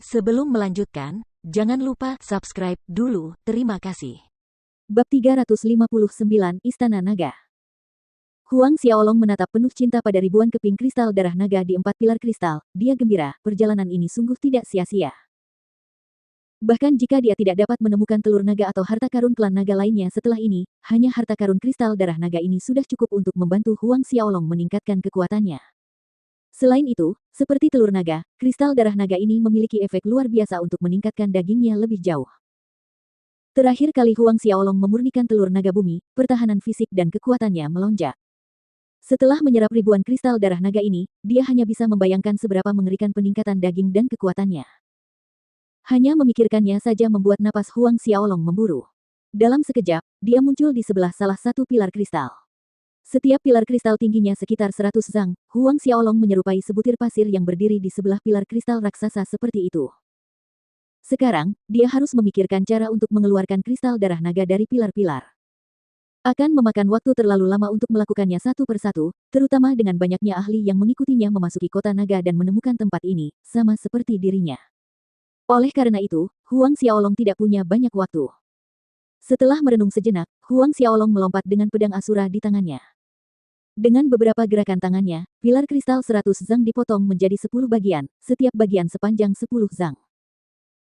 Sebelum melanjutkan, jangan lupa subscribe dulu. Terima kasih. Bab 359 Istana Naga. Huang Xiaolong menatap penuh cinta pada ribuan keping kristal darah naga di 4 pilar kristal. Dia gembira, perjalanan ini sungguh tidak sia-sia. Bahkan jika dia tidak dapat menemukan telur naga atau harta karun klan naga lainnya setelah ini, hanya harta karun kristal darah naga ini sudah cukup untuk membantu Huang Xiaolong meningkatkan kekuatannya. Selain itu, seperti telur naga, kristal darah naga ini memiliki efek luar biasa untuk meningkatkan dagingnya lebih jauh. Terakhir kali Huang Xiaolong memurnikan telur naga bumi, pertahanan fisik dan kekuatannya melonjak. Setelah menyerap ribuan kristal darah naga ini, dia hanya bisa membayangkan seberapa mengerikan peningkatan daging dan kekuatannya. Hanya memikirkannya saja membuat napas Huang Xiaolong memburu. Dalam sekejap, dia muncul di sebelah salah satu pilar kristal. Setiap pilar kristal tingginya sekitar 100 zang, Huang Xiaolong menyerupai sebutir pasir yang berdiri di sebelah pilar kristal raksasa seperti itu. Sekarang, dia harus memikirkan cara untuk mengeluarkan kristal darah naga dari pilar-pilar. Akan memakan waktu terlalu lama untuk melakukannya satu persatu, terutama dengan banyaknya ahli yang mengikutinya memasuki kota naga dan menemukan tempat ini, sama seperti dirinya. Oleh karena itu, Huang Xiaolong tidak punya banyak waktu. Setelah merenung sejenak, Huang Xiaolong melompat dengan pedang Asura di tangannya. Dengan beberapa gerakan tangannya, pilar kristal 100 zang dipotong menjadi 10 bagian, setiap bagian sepanjang 10 zang.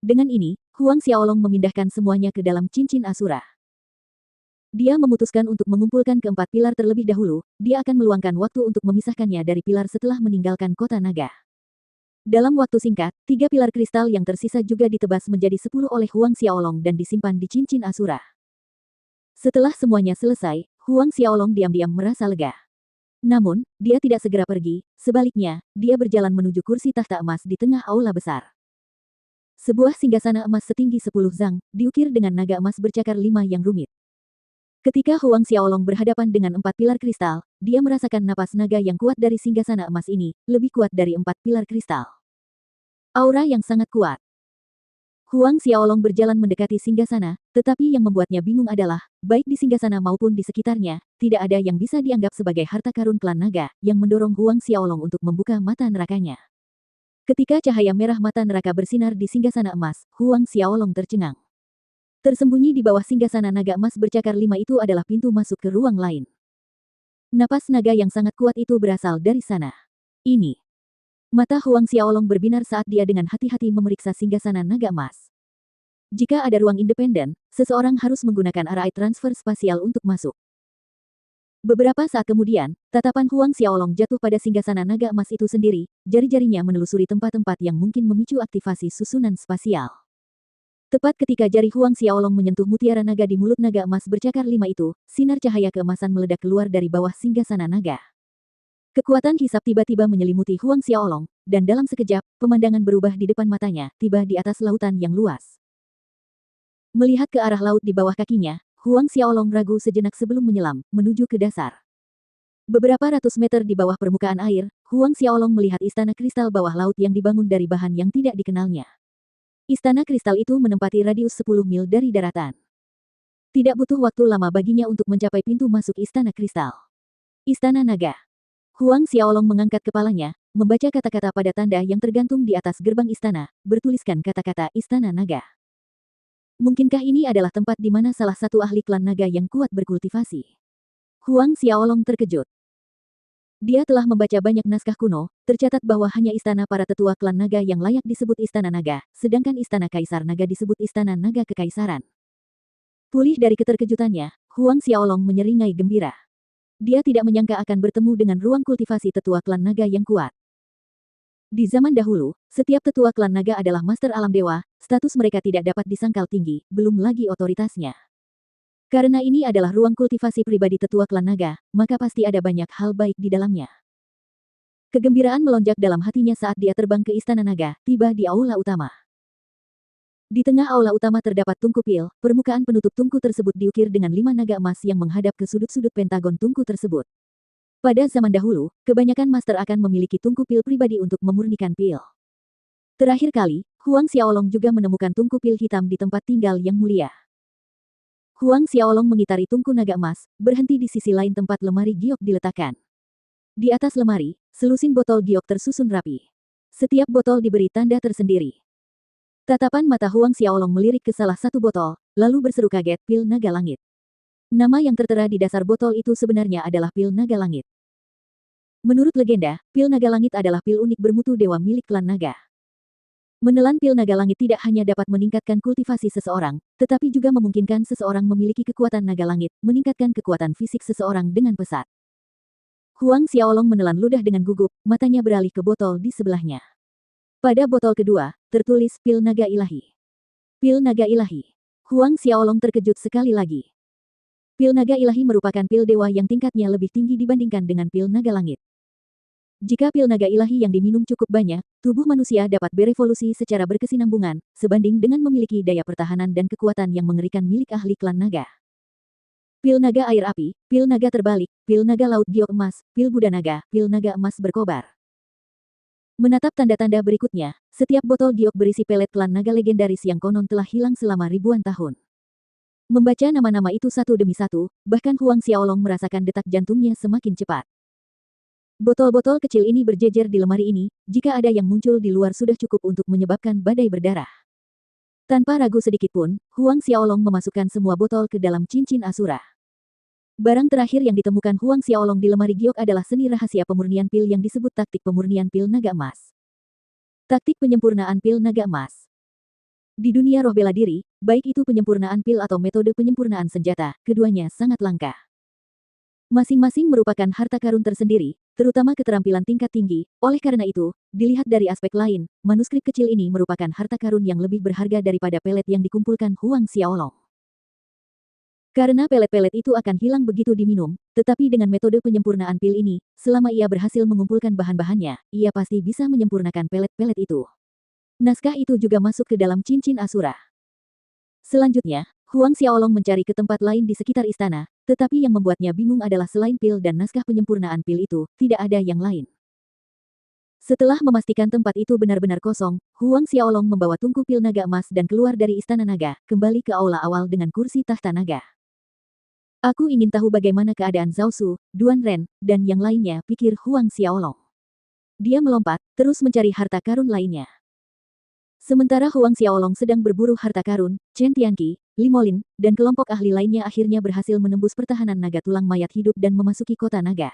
Dengan ini, Huang Xiaolong memindahkan semuanya ke dalam cincin Asura. Dia memutuskan untuk mengumpulkan keempat pilar terlebih dahulu, dia akan meluangkan waktu untuk memisahkannya dari pilar setelah meninggalkan kota naga. Dalam waktu singkat, 3 pilar kristal yang tersisa juga ditebas menjadi 10 oleh Huang Xiaolong dan disimpan di cincin Asura. Setelah semuanya selesai, Huang Xiaolong diam-diam merasa lega. Namun, dia tidak segera pergi, sebaliknya, dia berjalan menuju kursi tahta emas di tengah aula besar. Sebuah singgasana emas setinggi 10 zang, diukir dengan naga emas bercakar 5 yang rumit. Ketika Huang Xiaolong berhadapan dengan 4 pilar kristal, dia merasakan napas naga yang kuat dari singgasana emas ini, lebih kuat dari 4 pilar kristal. Aura yang sangat kuat. Huang Xiaolong berjalan mendekati singgasana, tetapi yang membuatnya bingung adalah, baik di singgasana maupun di sekitarnya, tidak ada yang bisa dianggap sebagai harta karun klan naga, yang mendorong Huang Xiaolong untuk membuka mata nerakanya. Ketika cahaya merah mata neraka bersinar di singgasana emas, Huang Xiaolong tercengang. Tersembunyi di bawah singgasana naga emas bercakar 5 itu adalah pintu masuk ke ruang lain. Napas naga yang sangat kuat itu berasal dari sana. Ini. Mata Huang Xiaolong berbinar saat dia dengan hati-hati memeriksa singgasana naga emas. Jika ada ruang independen, seseorang harus menggunakan array transfer spasial untuk masuk. Beberapa saat kemudian, tatapan Huang Xiaolong jatuh pada singgasana naga emas itu sendiri, jari-jarinya menelusuri tempat-tempat yang mungkin memicu aktivasi susunan spasial. Tepat ketika jari Huang Xiaolong menyentuh mutiara naga di mulut naga emas bercakar 5 itu, sinar cahaya keemasan meledak keluar dari bawah singgasana naga. Kekuatan hisap tiba-tiba menyelimuti Huang Xiaolong, dan dalam sekejap, pemandangan berubah di depan matanya, tiba di atas lautan yang luas. Melihat ke arah laut di bawah kakinya, Huang Xiaolong ragu sejenak sebelum menyelam, menuju ke dasar. Beberapa ratus meter di bawah permukaan air, Huang Xiaolong melihat istana kristal bawah laut yang dibangun dari bahan yang tidak dikenalnya. Istana kristal itu menempati radius 10 mil dari daratan. Tidak butuh waktu lama baginya untuk mencapai pintu masuk istana kristal. Istana naga. Huang Xiaolong mengangkat kepalanya, membaca kata-kata pada tanda yang tergantung di atas gerbang istana, bertuliskan kata-kata istana naga. Mungkinkah ini adalah tempat di mana salah satu ahli klan naga yang kuat berkultivasi? Huang Xiaolong terkejut. Dia telah membaca banyak naskah kuno, tercatat bahwa hanya istana para tetua klan naga yang layak disebut istana naga, sedangkan istana kaisar naga disebut istana naga kekaisaran. Pulih dari keterkejutannya, Huang Xiaolong menyeringai gembira. Dia tidak menyangka akan bertemu dengan ruang kultivasi tetua klan naga yang kuat. Di zaman dahulu, setiap tetua klan naga adalah master alam dewa, status mereka tidak dapat disangkal tinggi, belum lagi otoritasnya. Karena ini adalah ruang kultivasi pribadi tetua klan naga, maka pasti ada banyak hal baik di dalamnya. Kegembiraan melonjak dalam hatinya saat dia terbang ke istana naga, tiba di aula utama. Di tengah aula utama terdapat tungku pil, permukaan penutup tungku tersebut diukir dengan 5 naga emas yang menghadap ke sudut-sudut pentagon tungku tersebut. Pada zaman dahulu, kebanyakan master akan memiliki tungku pil pribadi untuk memurnikan pil. Terakhir kali, Huang Xiaolong juga menemukan tungku pil hitam di tempat tinggal yang mulia. Huang Xiaolong mengitari tungku naga emas, berhenti di sisi lain tempat lemari giok diletakkan. Di atas lemari, selusin botol giok tersusun rapi. Setiap botol diberi tanda tersendiri. Tatapan mata Huang Xiaolong melirik ke salah satu botol, lalu berseru kaget, pil naga langit. Nama yang tertera di dasar botol itu sebenarnya adalah pil naga langit. Menurut legenda, pil naga langit adalah pil unik bermutu dewa milik klan naga. Menelan pil naga langit tidak hanya dapat meningkatkan kultivasi seseorang, tetapi juga memungkinkan seseorang memiliki kekuatan naga langit, meningkatkan kekuatan fisik seseorang dengan pesat. Huang Xiaolong menelan ludah dengan gugup, matanya beralih ke botol di sebelahnya. Pada botol kedua, tertulis pil naga ilahi. Pil naga ilahi. Huang Xiaolong terkejut sekali lagi. Pil naga ilahi merupakan pil dewa yang tingkatnya lebih tinggi dibandingkan dengan pil naga langit. Jika pil naga ilahi yang diminum cukup banyak, tubuh manusia dapat berevolusi secara berkesinambungan, sebanding dengan memiliki daya pertahanan dan kekuatan yang mengerikan milik ahli klan naga. Pil naga air api, pil naga terbalik, pil naga laut giok emas, pil Buddha naga, pil naga emas berkobar. Menatap tanda-tanda berikutnya, setiap botol giok berisi pelet klan naga legendaris yang konon telah hilang selama ribuan tahun. Membaca nama-nama itu satu demi satu, bahkan Huang Xiaolong merasakan detak jantungnya semakin cepat. Botol-botol kecil ini berjejer di lemari ini, jika ada yang muncul di luar sudah cukup untuk menyebabkan badai berdarah. Tanpa ragu sedikitpun, Huang Xiaolong memasukkan semua botol ke dalam cincin Asura. Barang terakhir yang ditemukan Huang Xiaolong di lemari giok adalah seni rahasia pemurnian pil yang disebut taktik pemurnian pil naga emas. Taktik penyempurnaan pil naga emas. Di dunia roh bela diri, baik itu penyempurnaan pil atau metode penyempurnaan senjata, keduanya sangat langka. Masing-masing merupakan harta karun tersendiri, terutama keterampilan tingkat tinggi. Oleh karena itu, dilihat dari aspek lain, manuskrip kecil ini merupakan harta karun yang lebih berharga daripada pelet yang dikumpulkan Huang Xiaolong. Karena pelet-pelet itu akan hilang begitu diminum, tetapi dengan metode penyempurnaan pil ini, selama ia berhasil mengumpulkan bahan-bahannya, ia pasti bisa menyempurnakan pelet-pelet itu. Naskah itu juga masuk ke dalam cincin Asura. Selanjutnya, Huang Xiaolong mencari ke tempat lain di sekitar istana, tetapi yang membuatnya bingung adalah selain pil dan naskah penyempurnaan pil itu, tidak ada yang lain. Setelah memastikan tempat itu benar-benar kosong, Huang Xiaolong membawa tungku pil naga emas dan keluar dari istana naga, kembali ke aula awal dengan kursi tahta naga. Aku ingin tahu bagaimana keadaan Zhao Su, Duan Ren, dan yang lainnya, pikir Huang Xiaolong. Dia melompat, terus mencari harta karun lainnya. Sementara Huang Xiaolong sedang berburu harta karun, Chen Tianqi, Limolin, dan kelompok ahli lainnya akhirnya berhasil menembus pertahanan naga tulang mayat hidup dan memasuki kota naga.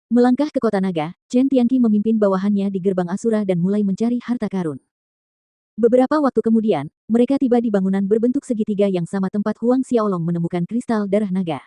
Melangkah ke kota naga, Chen Tianqi memimpin bawahannya di gerbang Asura dan mulai mencari harta karun. Beberapa waktu kemudian, mereka tiba di bangunan berbentuk segitiga yang sama tempat Huang Xiaolong menemukan kristal darah naga.